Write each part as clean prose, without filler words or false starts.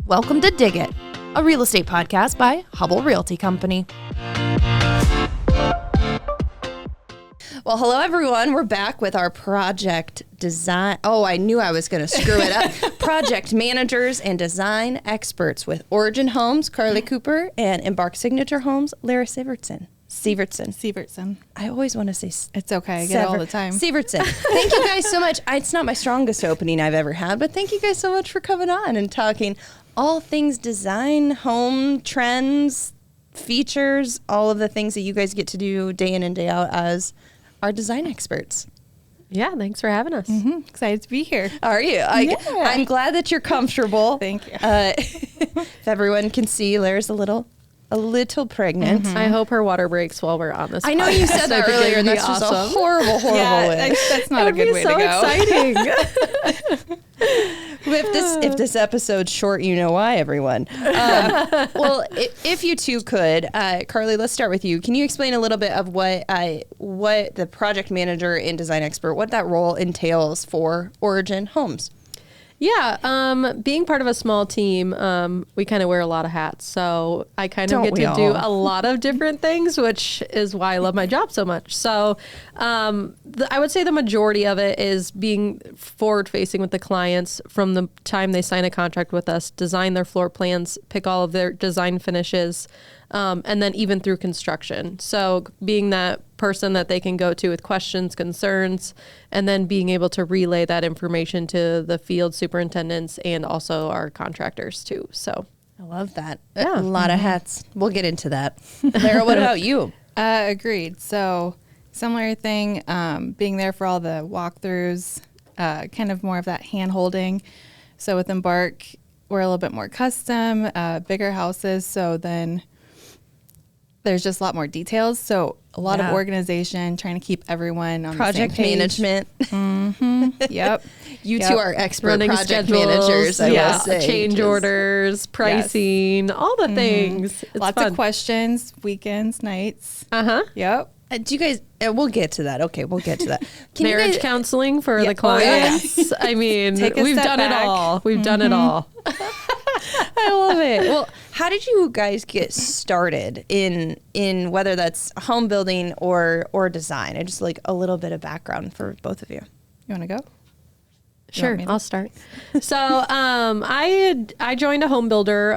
Welcome to Dig It, a real estate podcast by Hubble Realty Company. Well, hello, everyone. We're back with our project design. Oh, I knew I was going to screw it up. Project managers and design experts with Origin Homes, Karli Cooper, and Embarq Signature Homes, Lera Severtson. I always want to say it's okay. I get it all the time. Severtson. Thank you guys so much. It's not my strongest opening I've ever had, but thank you guys so much for coming on and talking all things design, home trends, features, all of the things that you guys get to do day in and day out as our design experts. Yeah, thanks for having us. Excited to be here. Are you? I'm glad that you're comfortable. Thank you. If everyone can see, Lera's a little pregnant. I hope her water breaks while we're on this. I know you said that earlier, and that's just a horrible way. That's not a good way to go. Exciting. If this episode's short, you know why, everyone. Well, if you two could, Karli, let's start with you. Can you explain a little bit of what the project manager and design expert, what that role entails for Origin Homes? Yeah, being part of a small team, we kind of wear a lot of hats. So I kind of get to do a lot of different things, which is why I love my job so much. So I would say the majority of it is being forward-facing with the clients from the time they sign a contract with us, design their floor plans, pick all of their design finishes, and then even through construction. So being that person that they can go to with questions, concerns, and then being able to relay that information to the field superintendents and also our contractors too. So I love that. Yeah. A lot of hats. We'll get into that. Lera, what about you? Agreed. So similar thing, being there for all the walkthroughs, kind of more of that hand holding. So with Embarq, we're a little bit more custom, bigger houses. So then there's just a lot more details. So a lot of organization, trying to keep everyone on project the same page. Management. Yep. You two are expert running project schedules, managers. I will say. Change orders, pricing, all the things. It's Lots fun. of questions, weekends, nights. Yep. Do you guys? We'll get to that. Okay, we'll get to that. Marriage counseling for the clients. I mean, we've done it all. We've done it all. I love it. Well, how did you guys get started in whether that's home building or design? I just like a little bit of background for both of you. You want to go? Sure, I'll start. So I joined a home builder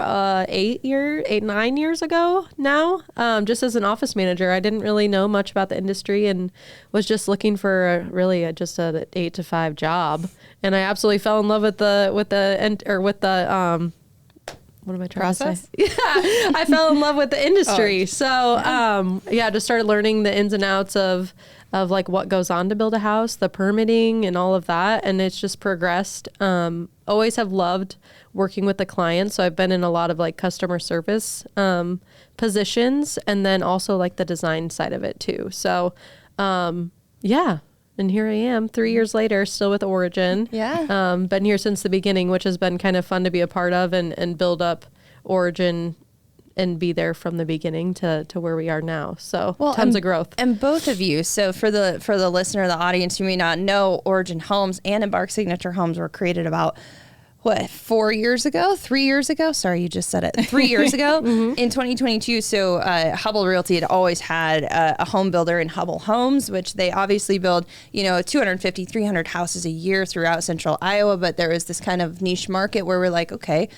9 years ago now, just as an office manager. I didn't really know much about the industry and was just looking for just an 8 to 5 job. And I absolutely fell in love with the what am I trying to say? Yeah, I fell in love with the industry. So just started learning the ins and outs of like what goes on to build a house, the permitting and all of that. And it's just progressed. Always have loved working with the clients. So I've been in a lot of like customer service positions and then also like the design side of it too. So and here I am 3 years later, still with Origin. Yeah. Been here since the beginning, which has been kind of fun to be a part of and build up Origin and be there from the beginning to where we are now. So tons of growth. And both of you, so for the listener, the audience, you may not know, Origin Homes and Embarq Signature Homes were created about 3 years ago? Sorry, you just said it. 3 years ago in 2022. So Hubble Realty had always had a home builder in Hubble Homes, which they obviously build, 250, 300 houses a year throughout central Iowa. But there was this kind of niche market where we're like, okay,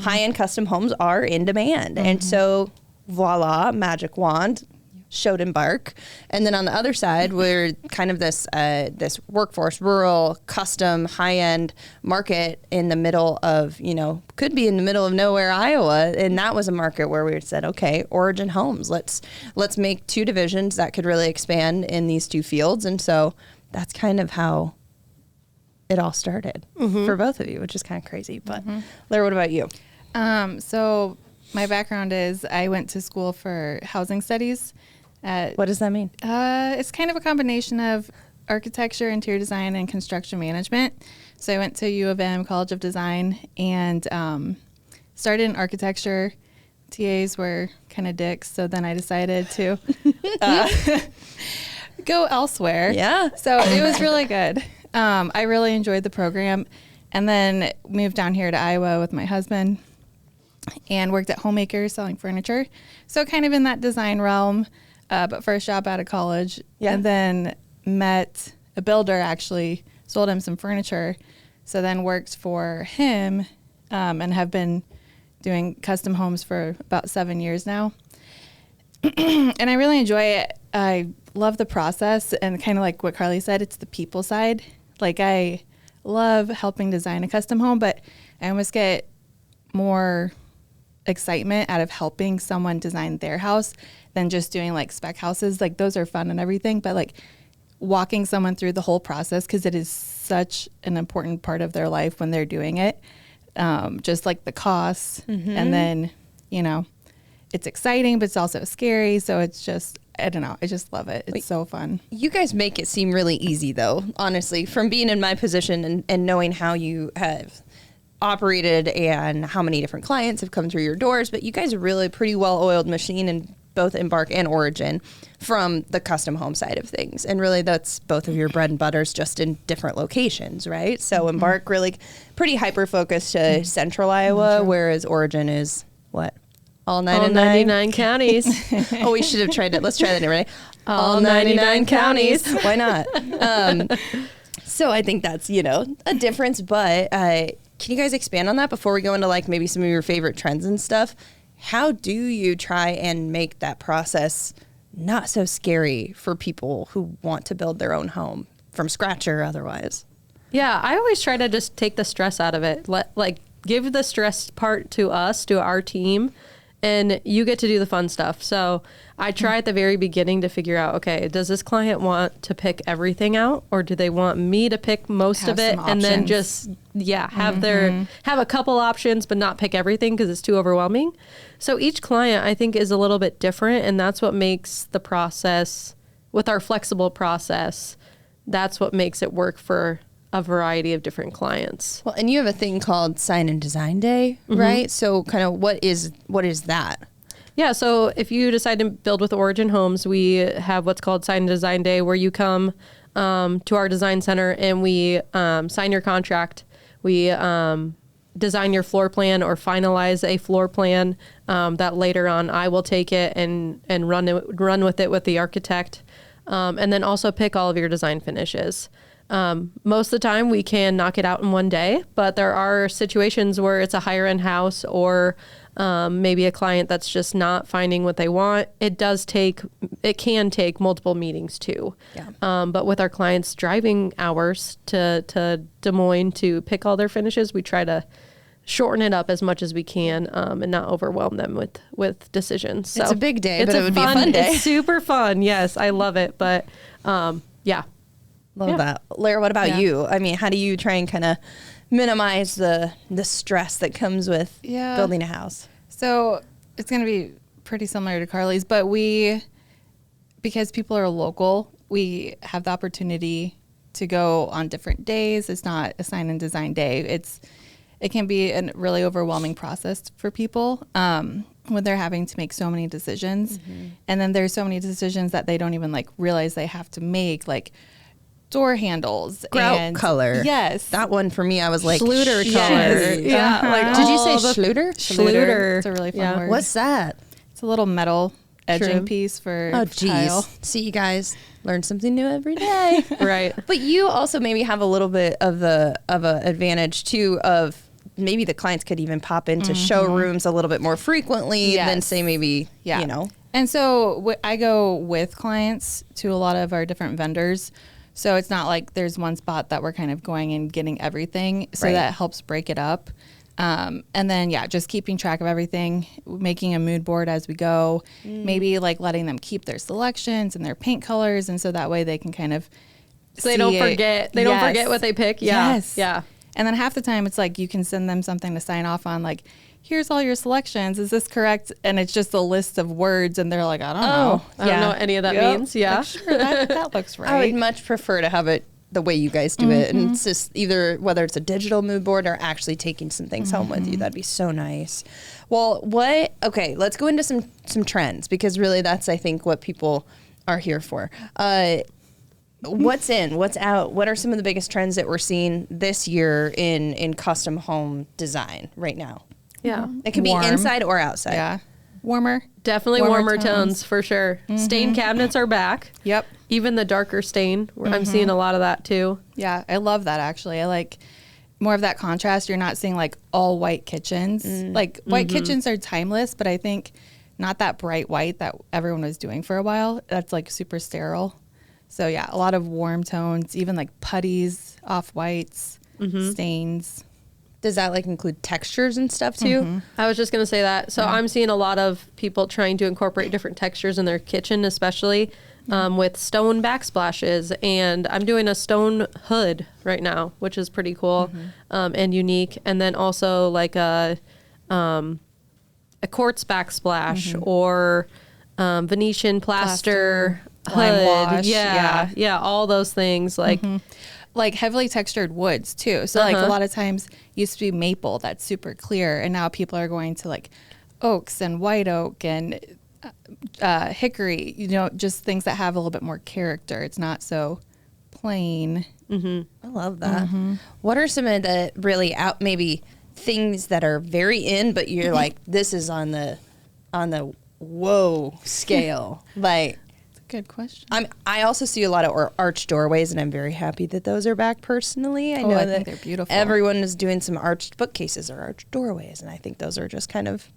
high-end custom homes are in demand. And so voila, magic wand, showed Embarq. And then on the other side, we're kind of this workforce, rural, custom, high-end market in the middle of, could be in the middle of nowhere, Iowa. And that was a market where we said, okay, Origin Homes, let's make two divisions that could really expand in these two fields. And so that's kind of how it all started for both of you, which is kind of crazy. But Lera, what about you? So my background is I went to school for housing studies. What does that mean? It's kind of a combination of architecture, interior design, and construction management. So I went to U of M College of Design and started in architecture. TAs were kind of dicks, so then I decided to go elsewhere. Yeah. So it was really good. I really enjoyed the program, and then moved down here to Iowa with my husband. and worked at Homemakers selling furniture. So kind of in that design realm, but first job out of college. Yeah. And then met a builder, actually sold him some furniture. So then worked for him and have been doing custom homes for about 7 years now. And I really enjoy it. I love the process, and kind of like what Karli said, it's the people side. Like, I love helping design a custom home, but I almost get more excitement out of helping someone design their house than just doing like spec houses. Like, those are fun and everything, but like walking someone through the whole process, because it is such an important part of their life when they're doing it. Just like the costs, and then, you know, it's exciting, but it's also scary. So it's just, I don't know. I just love it. It's so fun. You guys make it seem really easy, though, honestly, from being in my position and knowing how you have operated and how many different clients have come through your doors. But you guys are really a pretty well-oiled machine in both Embarq and Origin from the custom home side of things. And really, that's both of your bread and butters, just in different locations, right? So Embarq really pretty hyper-focused to central Iowa, whereas Origin is what? All 99 counties. Oh, we should have tried it. Let's try that right. All 99 counties. Why not? So I think that's, you know, a difference. But can you guys expand on that before we go into like maybe some of your favorite trends and stuff? How do you try and make that process not so scary for people who want to build their own home from scratch or otherwise? Yeah, I always try to just take the stress out of it. Give the stress part to us, to our team, and you get to do the fun stuff. So I try at the very beginning to figure out, okay, does this client want to pick everything out, or do they want me to pick most of it and then just, have a couple options, but not pick everything because it's too overwhelming. So each client, I think, is a little bit different, and that's what makes the process, with our flexible process, that's what makes it work for a variety of different clients. Well, and you have a thing called Sign and Design Day, right? So kind of what is that? Yeah, so if you decide to build with Origin Homes, we have what's called Sign and Design Day, where you come to our design center and we sign your contract. We design your floor plan or finalize a floor plan that later on I will take it and run with it with the architect, and then also pick all of your design finishes. Most of the time we can knock it out in one day, but there are situations where it's a higher end house or maybe a client that's just not finding what they want. It can take multiple meetings too. Yeah. But with our clients driving hours to Des Moines to pick all their finishes, we try to shorten it up as much as we can and not overwhelm them with decisions. So it's a big day, but it would be a fun day. It's super fun. Yes, I love it. But yeah. Love that. Lera, what about you? I mean, how do you try and kind of minimize the stress that comes with building a house? So it's going to be pretty similar to Karli's, but because people are local, we have the opportunity to go on different days. It's not a Sign and Design Day. It can be a really overwhelming process for people when they're having to make so many decisions. And then there's so many decisions that they don't even like realize they have to make, like door handles, grout and color. Yes, that one for me, I was like Schluter color. Yeah, like did you say Schluter? Schluter. It's a really fun word. What's that? It's a little metal edging piece for tile. See, you guys learn something new every day. Right. But you also maybe have a little bit of a advantage too of maybe the clients could even pop into showrooms a little bit more frequently than say maybe you know. And so I go with clients to a lot of our different vendors. So it's not like there's one spot that we're kind of going and getting everything. So that helps break it up. And then, just keeping track of everything, making a mood board as we go, maybe like letting them keep their selections and their paint colors. And so that way they can kind of they don't forget. They don't forget what they pick. Yeah. Yes. Yeah. And then half the time it's like you can send them something to sign off on, like, here's all your selections. Is this correct? And it's just a list of words, and they're like, I don't know. I don't know what any of that means. Yeah. Like, sure, that looks right. I would much prefer to have it the way you guys do it. And it's just either whether it's a digital mood board or actually taking some things home with you. That'd be so nice. Well, let's go into some trends, because really that's, I think, what people are here for. What's in, what's out? What are some of the biggest trends that we're seeing this year in custom home design right now? Yeah. It could be inside or outside. Yeah. Warmer. Definitely warmer tones for sure. Stain cabinets are back. Yep. Even the darker stain. I'm seeing a lot of that too. Yeah, I love that actually. I like more of that contrast. You're not seeing like all white kitchens. Like white kitchens are timeless, but I think not that bright white that everyone was doing for a while. That's like super sterile. So yeah, a lot of warm tones, even like putties, off whites, stains. Does that like include textures and stuff too? I was just going to say that. So I'm seeing a lot of people trying to incorporate different textures in their kitchen, especially with stone backsplashes. And I'm doing a stone hood right now, which is pretty cool and unique. And then also like a quartz backsplash or Venetian plaster hood. Lime wash. Yeah, all those things. Like heavily textured woods too. So like a lot of times used to be maple that's super clear, and now people are going to like oaks and white oak and hickory, you know, just things that have a little bit more character. It's not so plain. I love that. What are some of the really maybe things that are very in, but you're like, this is on the whoa scale? Like, Good question. I also see a lot of arched doorways, and I'm very happy that those are back personally. I know I that think they're beautiful. everyone is doing some arched bookcases or arched doorways, and I think those are just kind of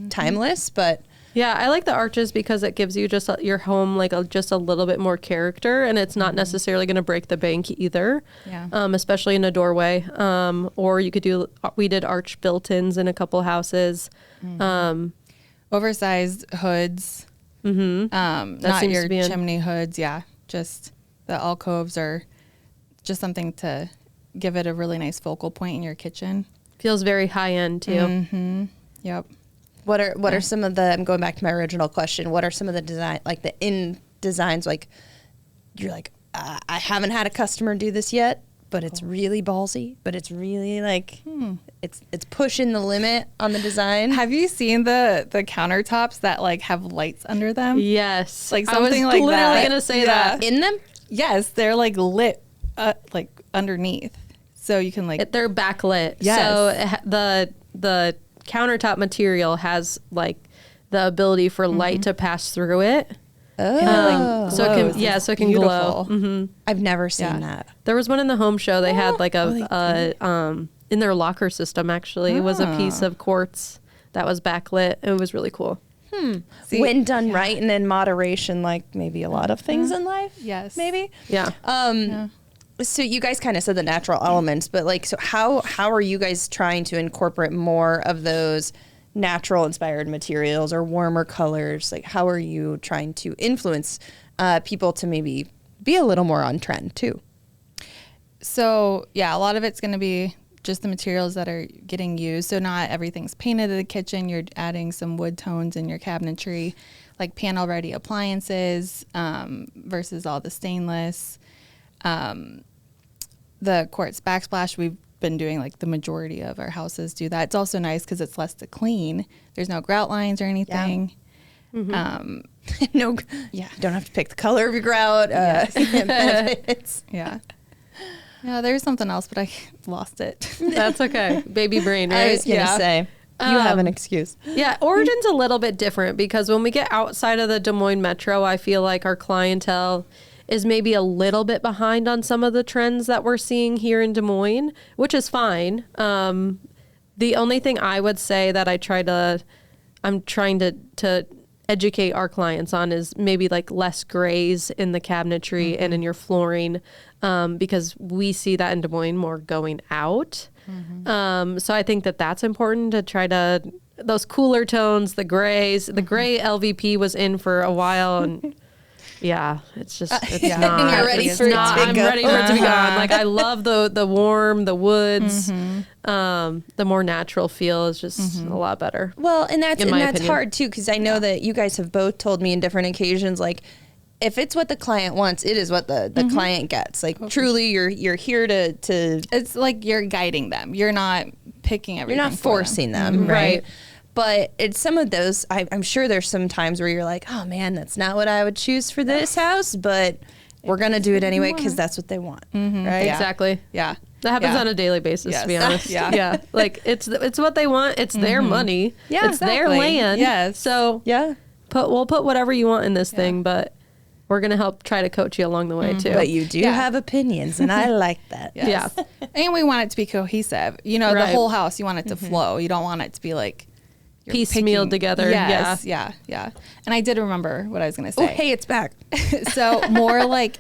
timeless. But Yeah, I like the arches because it gives you just your home like just a little bit more character, and it's not necessarily going to break the bank either. Yeah. Especially in a doorway. Or you could we did arch built-ins in a couple houses. Oversized hoods. Not seems your to be chimney hoods. Yeah. Just the alcoves are just something to give it a really nice focal point in your kitchen. Feels very high end too. Yep. what are some of the? I'm going back to my original question. What are some of the design, like the in designs, like you're like, I haven't had a customer do this yet, but it's really ballsy, but it's really like it's pushing the limit on the design. Have you seen the countertops that like have lights under them? Yes. Like I was something like literally that. going to say that. In them? Yes, they're like lit like underneath. So you can like They're backlit. Yes. So the countertop material has like the ability for light to pass through it. Oh, So it glows. can, so it can Beautiful. glow. I've never seen Yeah. that. There was one in the home show. They had like in their locker system actually. It was a piece of quartz that was backlit. It was really cool. See, When done right and in moderation, like maybe a lot of things in life. Yes. Maybe. Yeah. So you guys kind of said the natural elements, but like, so how are you guys trying to incorporate more of those natural inspired materials or warmer colors? Like, how are you trying to influence people to maybe be a little more on trend too? So yeah, a lot of it's going to be just the materials that are getting used. So not everything's painted in the kitchen. You're adding some wood tones in your cabinetry, like panel ready appliances versus all the stainless. The quartz backsplash, we've been doing like the majority of our houses do that. It's also nice because it's less to clean. There's no grout lines or anything. No, Yeah. don't have to pick the color of your grout. Benefits. Yeah. Yeah, there's something else, but I lost it. That's okay. Baby brain, right? I was gonna say you have an excuse. Yeah, Origin's a little bit different because when we get outside of the Des Moines metro, I feel like our clientele is maybe a little bit behind on some of the trends that we're seeing here in Des Moines, which is fine. The only thing I would say that I'm trying to educate our clients on is maybe like less grays in the cabinetry and in your flooring, because we see that in Des Moines more going out. So I think that that's important to try to, those cooler tones, the grays, the gray LVP was in for a while, and yeah, it's just, it's not. And you're ready it's for it to not, be I'm gone. ready for it to be gone. Like I love the warm, the woods, the more natural feel is just a lot better. Well, and that's opinion. hard too, because I know that you guys have both told me in different occasions, like if it's what the client wants, it is what the client gets. Like truly, you're here to. It's like you're guiding them. You're not picking everything. You're not forcing them, right? But it's some of those. I'm sure there's some times where you're like, oh man, that's not what I would choose for this house, but we're gonna do it anyway because that's what they want, right? Exactly. Yeah. That happens on a daily basis, to be honest. Yeah. Like it's what they want. It's their money. Yeah, it's their land. Yes. So we'll put whatever you want in this thing, but we're going to help try to coach you along the way too. But you do have opinions, and I like that. Yes. Yeah. And we want it to be cohesive. You know, the whole house, you want it to flow. You don't want it to be like piecemeal together. Yes. Yeah. And I did remember what I was going to say. Oh, hey, it's back. So more like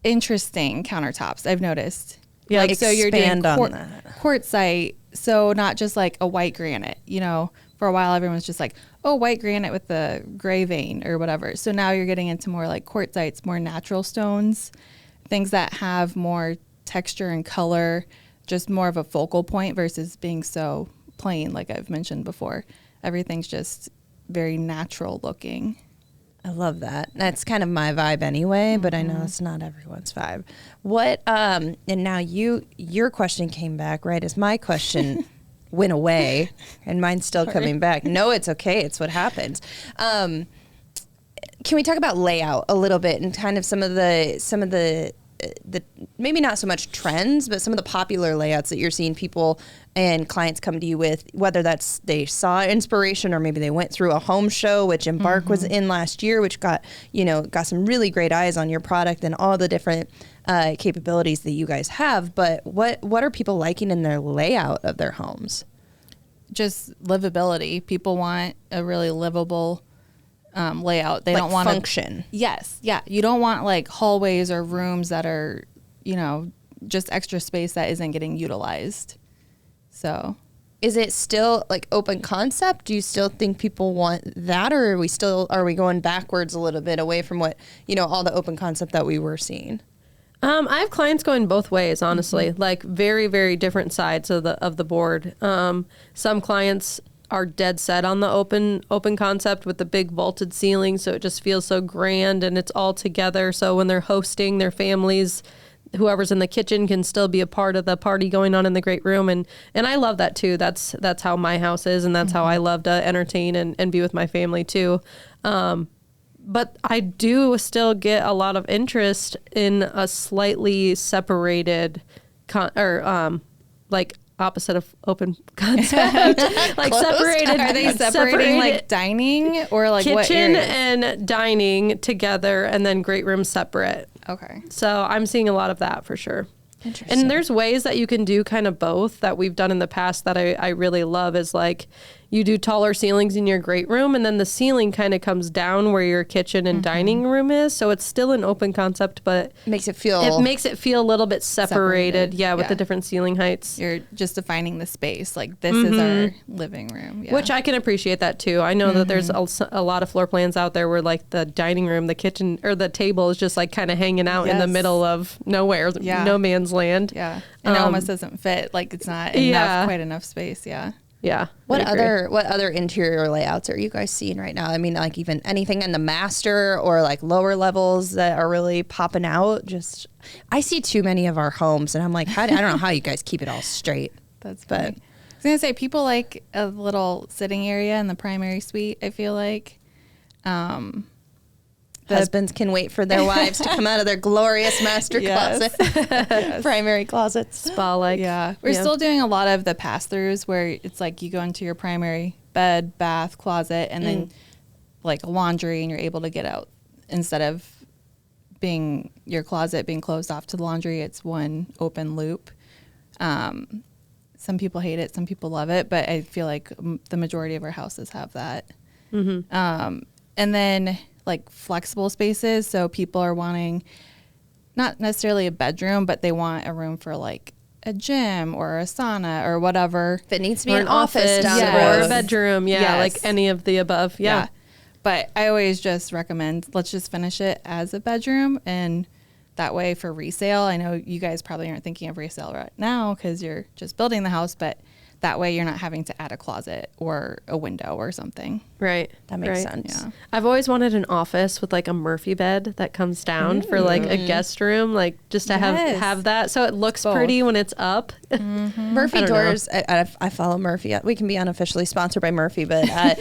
interesting countertops, I've noticed. Yeah, like so you're doing quartzite, so not just like a white granite. You know, for a while everyone's just like, oh, white granite with the gray vein or whatever. So now you're getting into more like quartzites, more natural stones, things that have more texture and color, just more of a focal point versus being so plain, like I've mentioned before. Everything's just very natural looking. I love that. That's kind of my vibe anyway, but I know it's not everyone's vibe. What and now your question came back, right? As my question went away and mine's still coming back. No, it's okay. It's what happens. Can we talk about layout a little bit and kind of some of the maybe not so much trends, but some of the popular layouts that you're seeing people and clients come to you with, whether that's they saw inspiration or maybe they went through a home show, which Embarq was in last year, which got some really great eyes on your product and all the different capabilities that you guys have. But what are people liking in their layout of their homes? Just livability. People want a really livable layout. They like don't want function. Yes. Yeah. You don't want like hallways or rooms that are, just extra space that isn't getting utilized. So is it still like open concept? Do you still think people want that, or are we going backwards a little bit away from what, all the open concept that we were seeing? I have clients going both ways, honestly, like very, very different sides of the board. Some clients are dead set on the open concept with the big vaulted ceiling, so it just feels so grand and it's all together. So when they're hosting their families, whoever's in the kitchen can still be a part of the party going on in the great room, and I love that too. That's how my house is, and that's how I love to entertain and be with my family too. But I do still get a lot of interest in a slightly separated like opposite of open concept, like separated. Are they separating like dining or like kitchen what and dining together, and then great room separate? Okay. So I'm seeing a lot of that for sure. Interesting. And there's ways that you can do kind of both that we've done in the past that I really love is like you do taller ceilings in your great room, and then the ceiling kind of comes down where your kitchen and dining room is. So it's still an open concept, but makes it feel a little bit separated. Yeah, with the different ceiling heights. You're just defining the space. Like this is our living room. Yeah. Which I can appreciate that too. I know that there's a lot of floor plans out there where like the dining room, the kitchen, or the table is just like kind of hanging out in the middle of nowhere, no man's land. Yeah. And it almost doesn't fit. Like it's not quite enough space. Yeah. Yeah. What other interior layouts are you guys seeing right now? I mean, like even anything in the master or like lower levels that are really popping out? Just I see too many of our homes, and I'm like, I don't know how you guys keep it all straight. That's funny. But I was gonna say people like a little sitting area in the primary suite. I feel like. Husbands can wait for their wives to come out of their glorious master closet, primary closets. Spa-like. Yeah. We're still doing a lot of the pass-throughs where it's like you go into your primary bed, bath, closet, and then like a laundry, and you're able to get out. Instead of being your closet being closed off to the laundry, it's one open loop. Some people hate it, some people love it, but I feel like the majority of our houses have that. And then like flexible spaces. So people are wanting not necessarily a bedroom, but they want a room for like a gym or a sauna or whatever. If it needs to be an office down or a bedroom. Yeah. Like any of the above. Yeah. But I always just recommend, let's just finish it as a bedroom. And that way for resale, I know you guys probably aren't thinking of resale right now because you're just building the house, but that way you're not having to add a closet or a window or something. Right. That makes sense. Yeah. I've always wanted an office with like a Murphy bed that comes down for like a guest room, like just to have that. So it looks pretty when it's up Murphy Doors. I follow Murphy. We can be unofficially sponsored by Murphy, but I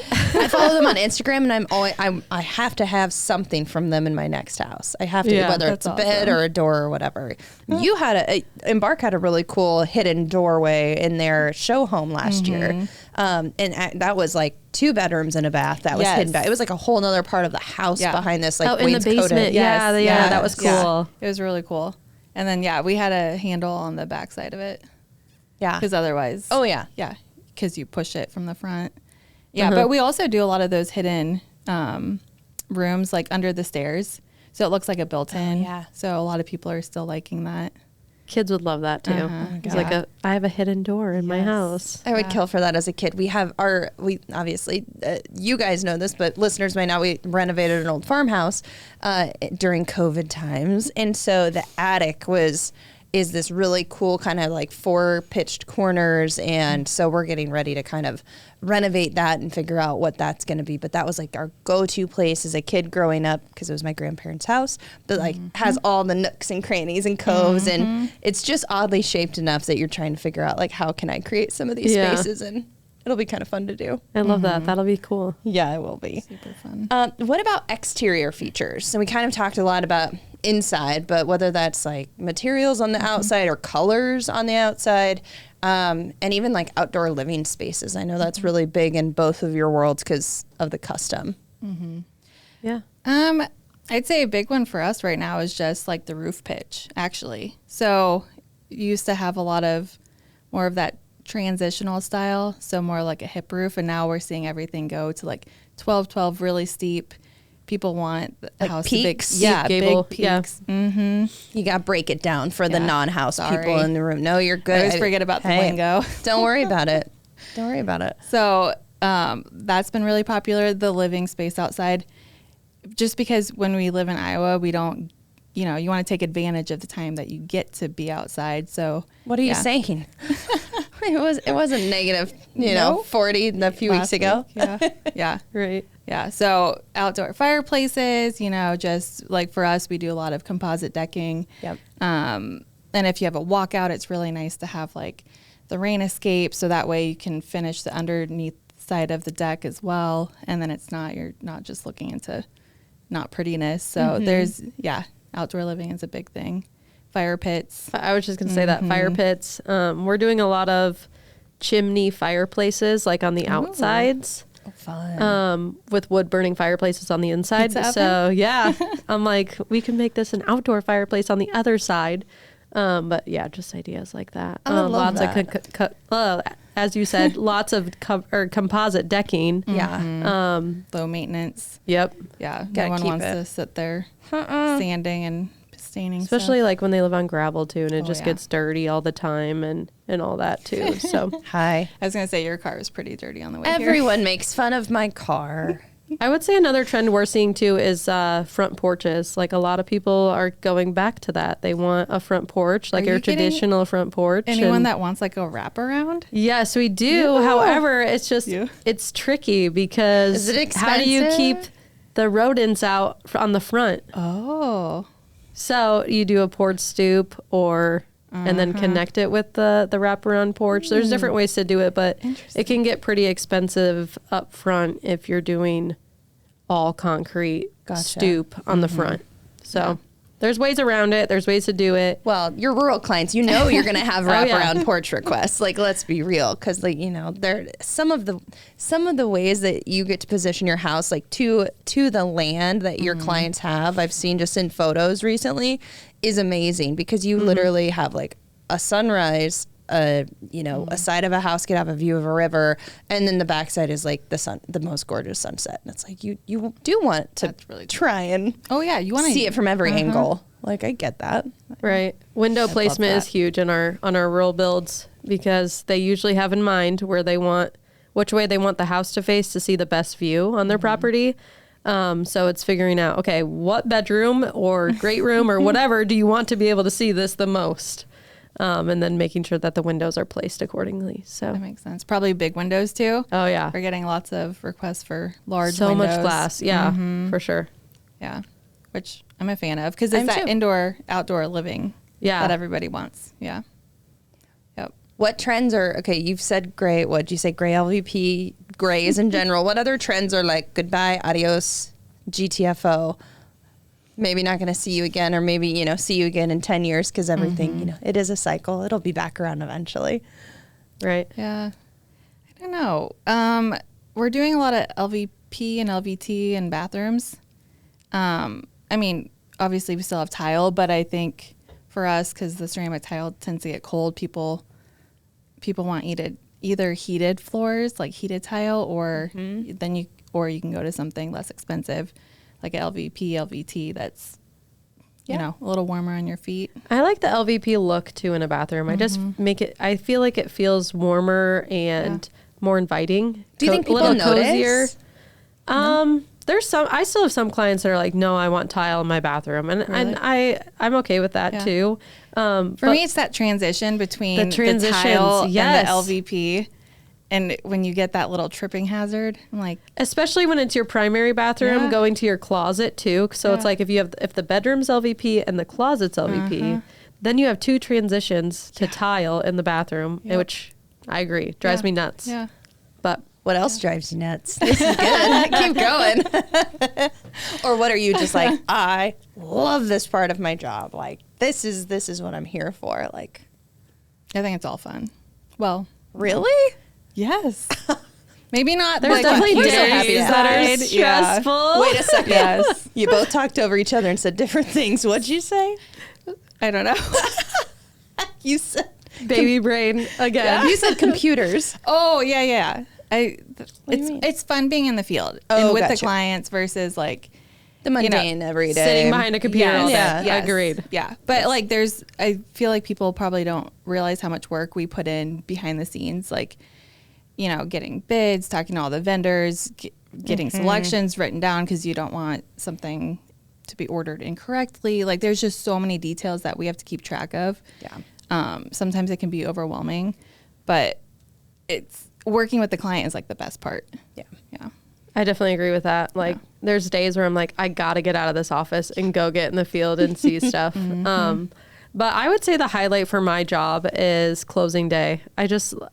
follow them on Instagram, and I have to have something from them in my next house. I have to, whether it's a bed or a door or whatever. You had Embarq had a really cool hidden doorway in their show home last year, and that was like 2 bedrooms and a bath that was hidden back. It was like a whole nother part of the house behind this, like in the basement. Yeah, that was cool. Yeah. It was really cool. And then we had a handle on the back side of it. Yeah, because otherwise, because you push it from the front. Yeah, but we also do a lot of those hidden rooms like under the stairs, so it looks like a built-in. So a lot of people are still liking that. Kids would love that too. It's like I have a hidden door in my house. I would kill for that as a kid. We obviously, you guys know this, but listeners might not. We renovated an old farmhouse during COVID times. And so the attic is this really cool kind of like 4 pitched corners. And so we're getting ready to kind of renovate that and figure out what that's going to be. But that was like our go-to place as a kid growing up, because it was my grandparents' house, but like has all the nooks and crannies and coves. And it's just oddly shaped enough that you're trying to figure out like, how can I create some of these spaces? And it'll be kind of fun to do. I love that. That'll be cool. Yeah, it will be. Super fun. What about exterior features? So we kind of talked a lot about inside, but whether that's like materials on the outside or colors on the outside, and even like outdoor living spaces. I know that's really big in both of your worlds because of the custom. Yeah. I'd say a big one for us right now is just like the roof pitch, actually. So you used to have a lot of more of that transitional style, so more like a hip roof, and now we're seeing everything go to like 12-12, really steep. People want the like house peaks? Big, yeah, gable, big peaks. Yeah. You got to break it down for the non-house people in the room. No, you're good. I always forget about the lingo. Don't worry about it. Don't worry about it. So that's been really popular, the living space outside, just because when we live in Iowa, we don't, you want to take advantage of the time that you get to be outside. So what are you saying? It wasn't negative, 40 a few weeks ago. Yeah. Right. Yeah. So outdoor fireplaces, just like for us, we do a lot of composite decking. Yep. And if you have a walkout, it's really nice to have like the rain escape. So that way you can finish the underneath side of the deck as well. And then you're not just looking into not prettiness. So there's, outdoor living is a big thing. Fire pits. I was just going to say that fire pits. We're doing a lot of chimney fireplaces, like on the outsides. Oh, fun. With wood burning fireplaces on the inside. Pizza So yeah, I'm like, we can make this an outdoor fireplace on the other side. But yeah, just ideas like that. I love lots that. of, as you said, lots of composite decking. Yeah. Low maintenance. Yep. Yeah. Gotta No one keep wants it. to sit there sanding and staining Especially stuff. like when they live on gravel too, and it just gets dirty all the time and all that too. So Hi. I was going to say your car was pretty dirty on the way Everyone makes fun of my car. I would say another trend we're seeing too is front porches. Like a lot of people are going back to that. They want a front porch, like your traditional front porch. Anyone that wants like a wraparound? Yes, we do. However, it's just, it's tricky because Is it how do you keep expensive? the rodents out on the front? Oh. So you do a porch stoop and then connect it with the wraparound porch. There's different ways to do it, but it can get pretty expensive up front if you're doing all concrete stoop on the front. So there's ways around it. There's ways to do it. Well, your rural clients, you're going to have wraparound porch requests. Like, let's be real, because there some of the ways that you get to position your house, like to the land that your clients have. I've seen just in photos recently, is amazing because you literally have like a sunrise. A side of a house could have a view of a river, and then the backside is like the most gorgeous sunset. And it's like you do want to try and you want to see it from every angle. Like, I get that. Right. Window placement is huge on our rural builds because they usually have in mind which way they want the house to face to see the best view on their property. So it's figuring out, okay, what bedroom or great room or whatever do you want to be able to see this the most? And then making sure that the windows are placed accordingly. So that makes sense. Probably big windows too. Oh yeah. We're getting lots of requests for large windows. So windows. much glass. Yeah, for sure. Yeah. Which I'm a fan of because it's that indoor, outdoor living that everybody wants. Yeah. Yep. What trends are, okay, you've said gray. What did you say? Gray LVP, grays in general. What other trends are like goodbye, adios, GTFO? Maybe not going to see you again, or maybe, you know, see you again in 10 years because everything, you know, it is a cycle. It'll be back around eventually. Right. Yeah. I don't know. We're doing a lot of LVP and LVT in bathrooms. I mean, obviously we still have tile, but I think for us, because the ceramic tile tends to get cold, people want either heated floors, like heated tile, or you can go to something less expensive, like a LVP, LVT, that's you know, a little warmer on your feet. I like the LVP look too in a bathroom. I just I feel like it feels warmer and more inviting. Do you think people notice? I still have some clients that are like, no, I want tile in my bathroom. And I'm okay with that too. For me, it's that transition between the tile and the LVP. And when you get that little tripping hazard, I'm like, especially when it's your primary bathroom going to your closet too. So it's like if the bedroom's LVP and the closet's LVP, then you have two transitions to tile in the bathroom, which I agree drives me nuts. Yeah. But what else drives you nuts? This is good. Keep going. Or what are you just like, I love this part of my job. Like this is what I'm here for. Like, I think it's all fun. Well, really? Yes. Maybe not. There's definitely days that are stressful. Yeah. Wait a second. Yes. You both talked over each other and said different things. What'd you say? I don't know. You said baby brain again. Yeah. You said computers. Oh, yeah. It's fun being in the field and with the clients versus like the mundane every day. Sitting behind a computer all day. Yes. Agreed. Yeah. But like I feel like people probably don't realize how much work we put in behind the scenes. Like, you know, getting bids, talking to all the vendors, getting selections written down because you don't want something to be ordered incorrectly. Like there's just so many details that we have to keep track of. Yeah. Sometimes it can be overwhelming, but it's working with the client is like the best part. Yeah. Yeah. I definitely agree with that. Like there's days where I'm like, I got to get out of this office and go get in the field and see stuff. But I would say the highlight for my job is closing day. I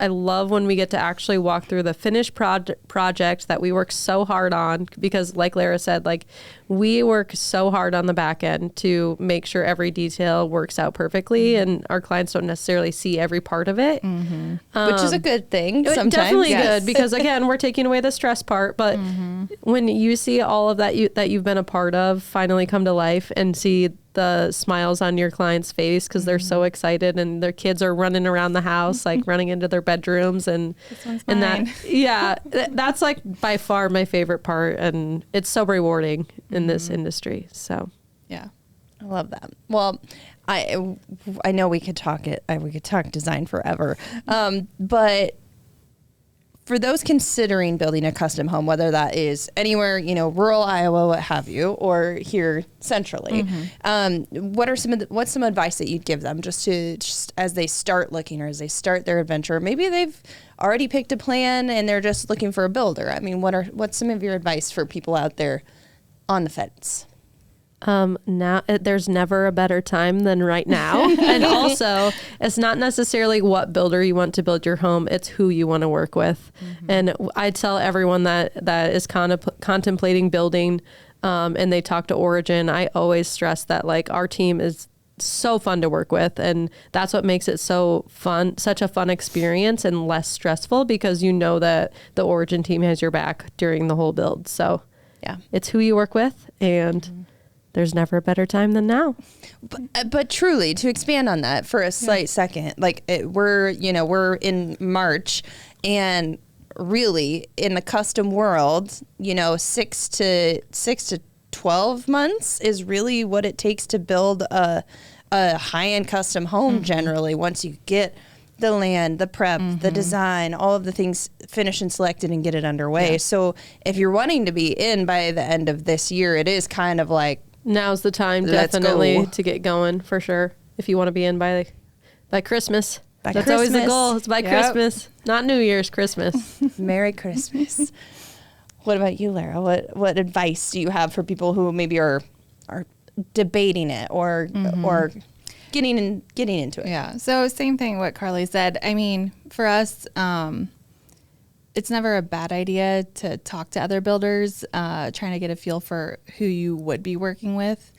love when we get to actually walk through the finished project that we work so hard on, because like Lera said, like we work so hard on the back end to make sure every detail works out perfectly, and our clients don't necessarily see every part of it. Which is a good thing sometimes. Definitely good, because again, we're taking away the stress part, but when you see all of that you've been a part of finally come to life and see the smiles on your client's face because they're so excited and their kids are running around the house, like running into their bedrooms and that's like by far my favorite part, and it's so rewarding in this industry. So yeah, I love that. Well, I know we could talk design forever, but for those considering building a custom home, whether that is anywhere, you know, rural Iowa, what have you, or here centrally, what's some advice that you'd give them just as they start looking, or as they start their adventure? Maybe they've already picked a plan and they're just looking for a builder. I mean, what's some of your advice for people out there on the fence? There's never a better time than right now. And also, it's not necessarily what builder you want to build your home, it's who you want to work with. And I tell everyone that is contemplating building, and they talk to Origin, I always stress that like our team is so fun to work with, and that's what makes it so fun, such a fun experience and less stressful, because you know that the Origin team has your back during the whole build. So yeah, it's who you work with, and there's never a better time than now. But truly, to expand on that for a slight second, like we're in March, and really in the custom world, you know, 6 to 12 months is really what it takes to build a high-end custom home. Generally, once you get the land, the prep, the design, all of the things finished and selected and get it underway. Yeah. So if you're wanting to be in by the end of this year, it is kind of like, now's the time definitely to get going for sure. If you want to be in by Christmas. That's always the goal. It's by Christmas, not New Year's, Christmas. Merry Christmas. What about you, Lera? What advice do you have for people who maybe are debating it or getting into it. Yeah. So same thing what Karli said. I mean, for us, it's never a bad idea to talk to other builders, trying to get a feel for who you would be working with.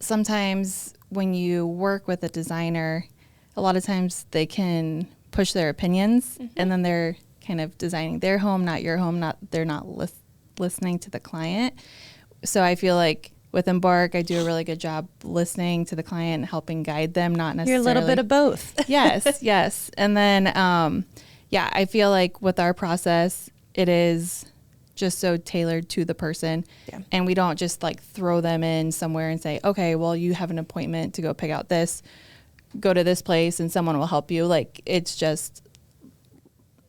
Sometimes when you work with a designer, a lot of times they can push their opinions, and then they're kind of designing their home, not your home. They're not listening to the client. So I feel like with Embarq, I do a really good job listening to the client and helping guide them, not necessarily. You're a little bit of both. Yes. And then, I feel like with our process, it is just so tailored to the person. Yeah. And we don't just like throw them in somewhere and say, okay, well, you have an appointment to go pick out this, go to this place and someone will help you. Like, it's just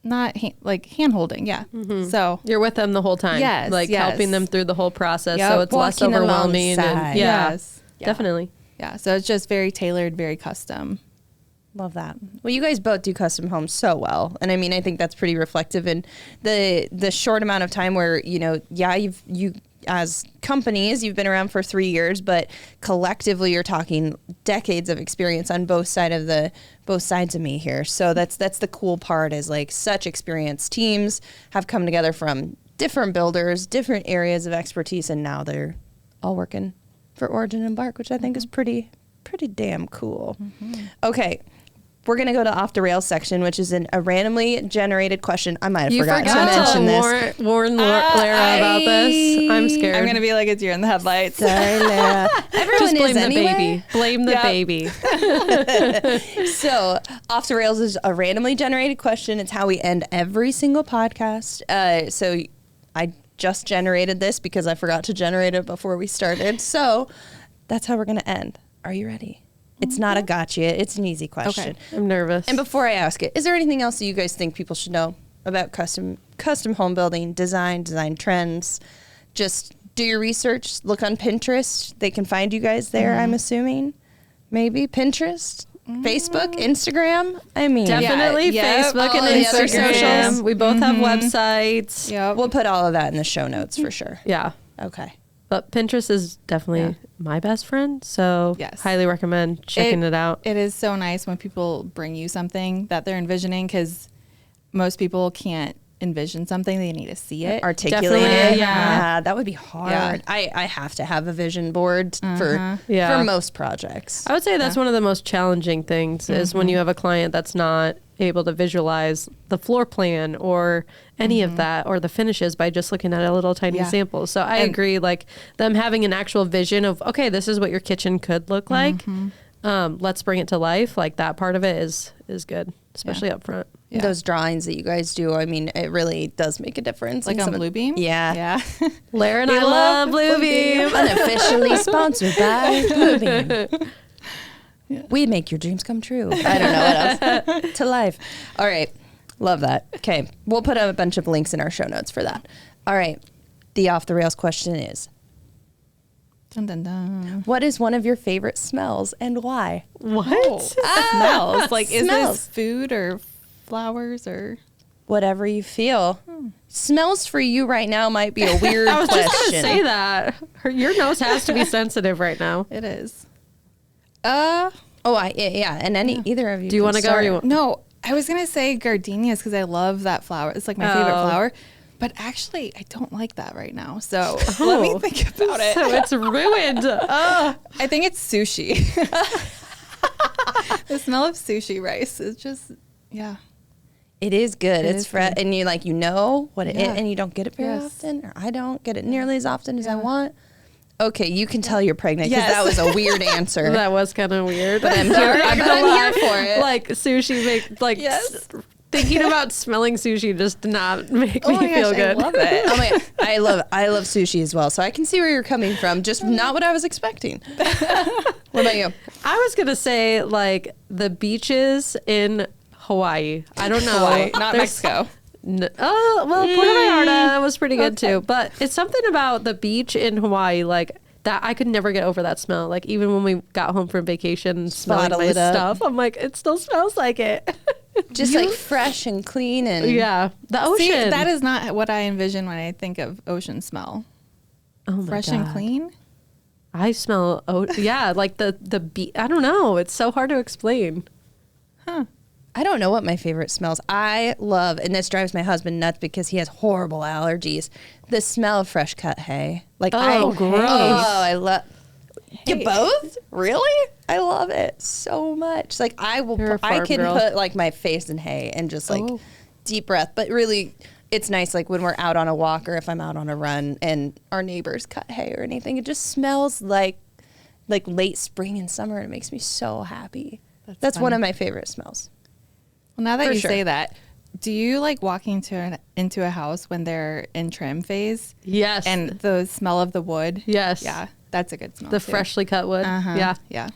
not hand holding. Yeah. Mm-hmm. So you're with them the whole time. Yes. Like helping them through the whole process. Yep. So it's less overwhelming. And, yes. Definitely. Yeah. So it's just very tailored, very custom. Love that. Well, you guys both do custom homes so well. And I mean, I think that's pretty reflective in the short amount of time where, you as companies, you've been around for 3 years, but collectively you're talking decades of experience on both sides of me here. So that's the cool part is like such experienced teams have come together from different builders, different areas of expertise, and now they're all working for Origin and Embarq, which I think is pretty damn cool. Mm-hmm. Okay. We're going to go to off the rails section, which is a randomly generated question. I might have forgotten to mention this. Warn Lera about this. I'm scared. I'm going to be like a deer in the headlights. Sorry, Lera. Everyone just blame is anyway. The baby. Blame the baby. So off the rails is a randomly generated question. It's how we end every single podcast. So I just generated this because I forgot to generate it before we started. So that's how we're going to end. Are you ready? It's not a gotcha. It's an easy question. Okay. I'm nervous. And before I ask it, is there anything else that you guys think people should know about custom home building, design trends? Just do your research. Look on Pinterest. They can find you guys there, I'm assuming. Maybe Pinterest, Facebook, Instagram. I mean, definitely Facebook and Instagram. We both have websites. Yeah, we'll put all of that in the show notes for sure. Yeah. Okay. But Pinterest is definitely my best friend, so highly recommend checking it out. It is so nice when people bring you something that they're envisioning, because most people can't envision something. They need to see it. Articulate it. Yeah, that would be hard. Yeah. I have to have a vision board for most projects. I would say that's one of the most challenging things is when you have a client that's not able to visualize the floor plan or any of that or the finishes by just looking at a little tiny sample. So I agree, like them having an actual vision of, okay, this is what your kitchen could look like. Let's bring it to life. Like that part of it is good, especially up front. Yeah. Those drawings that you guys do, I mean, it really does make a difference. Like on Bluebeam? Yeah. Lera and I love Bluebeam. Unofficially sponsored by Bluebeam. Yeah. We make your dreams come true. I don't know what else. To life. All right. Love that. Okay. We'll put a bunch of links in our show notes for that. All right. The off the rails question is, dun, dun, dun. What is one of your favorite smells and why? What? Smells. Like, is this food or flowers or whatever you feel? Smells for you right now might be a weird question. I was just going to say that. Your nose has to be sensitive right now. It is. And either of you. Do you want to go or you want? No, I was gonna say gardenias because I love that flower. It's like my favorite flower. But actually, I don't like that right now. So let me think about it. So it's ruined. I think it's sushi. The smell of sushi rice is just It is good. It's fresh, and you what it is, and you don't get it very often, or I don't get it nearly as often as I want. Okay, you can tell you're pregnant because that was a weird answer. That was kind of weird. But I'm here for it. Like sushi, thinking about smelling sushi just did not make me feel good. I love it. Oh my God, I love sushi as well. So I can see where you're coming from. Just not what I was expecting. What about you? I was gonna say like the beaches in Hawaii. I don't know. Hawaii, not Mexico. Puerto Vallarta was pretty good too. But it's something about the beach in Hawaii, like that I could never get over that smell. Like even when we got home from vacation, smelling my stuff, I'm like, it still smells like it. Just like fresh and clean and the ocean. See, that is not what I envision when I think of ocean smell. Oh my fresh God. and clean. I smell, like the bee. I don't know. It's so hard to explain. I don't know what my favorite smells. I love, and this drives my husband nuts because he has horrible allergies, the smell of fresh cut hay. Like, gross. I love. You both? Really? I love it so much. Like, I can put like my face in hay and just like deep breath. But really, it's nice like when we're out on a walk or if I'm out on a run and our neighbors cut hay or anything. It just smells like late spring and summer. And it makes me so happy. That's one of my favorite smells. Well, now that you say that, do you like walking into a house when they're in trim phase? Yes. And the smell of the wood? Yes. Yeah, that's a good smell. The freshly cut wood. Yeah.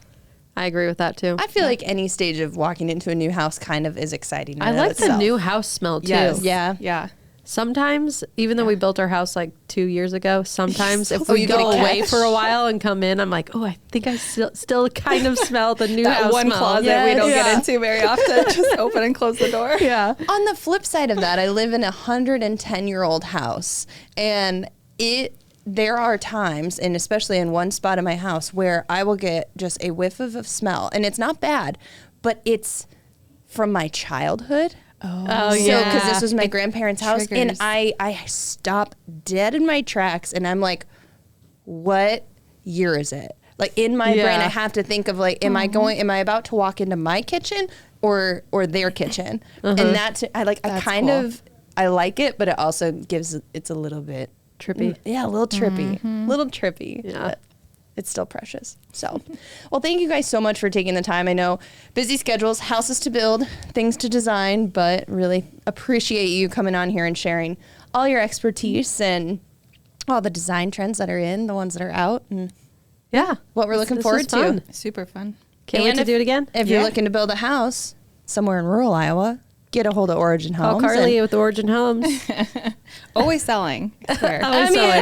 I agree with that too. I feel like any stage of walking into a new house kind of is exciting. I like the new house smell too. Yes. Yeah. Sometimes, even though we built our house like 2 years ago, sometimes if we go away for a while and come in, I'm like, I think I still kind of smell the new house one smell. closet we don't get into very often. Just open and close the door. Yeah. On the flip side of that, I live in a 110-year-old house, and there are times, and especially in one spot of my house, where I will get just a whiff of a smell, and it's not bad, but it's from my childhood. Oh, So, because this was my grandparents' house, triggers. and I stop dead in my tracks, and I'm like, what year is it? Like, in my brain, I have to think of like, am I about to walk into my kitchen or their kitchen? And that's, I like it, but it also it's a little bit Trippy. Yeah, a little trippy. Little trippy. Yeah. But it's still precious. So, well, thank you guys so much for taking the time. I know busy schedules, houses to build, things to design, but really appreciate you coming on here and sharing all your expertise and all the design trends that are in, the ones that are out, and what we're looking forward to. Super fun. Can't wait to do it again. If you're looking to build a house somewhere in rural Iowa, get a hold of Origin Homes. Call Karli with Origin Homes. Always selling. I swear.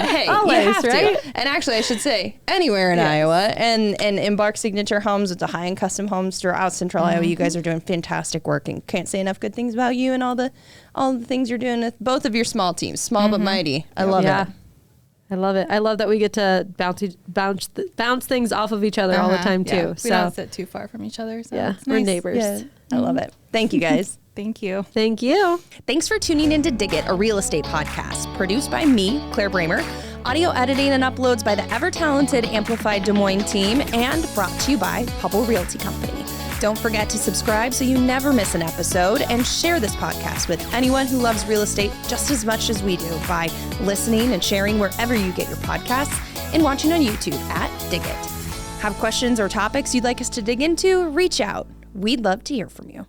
Hey, always, you have right? to. And actually, I should say anywhere in Iowa, and Embarq Signature Homes, it's a high-end custom homes throughout Central Iowa. You guys are doing fantastic work, and can't say enough good things about you and all the things you're doing with both of your small teams, small but mighty. I love it. I love it. I love that we get to bounce things off of each other all the time too. Yeah. We So don't sit too far from each other. So it's we're nice. neighbors. Yeah, I love it. Thank you, guys. Thank you. Thank you. Thanks for tuning in to Dig It, a real estate podcast, produced by me, Claire Bramer, audio editing and uploads by the ever-talented Amplified Des Moines team, and brought to you by Hubble Realty Company. Don't forget to subscribe so you never miss an episode, and share this podcast with anyone who loves real estate just as much as we do by listening and sharing wherever you get your podcasts and watching on YouTube at Dig It. Have questions or topics you'd like us to dig into? Reach out. We'd love to hear from you.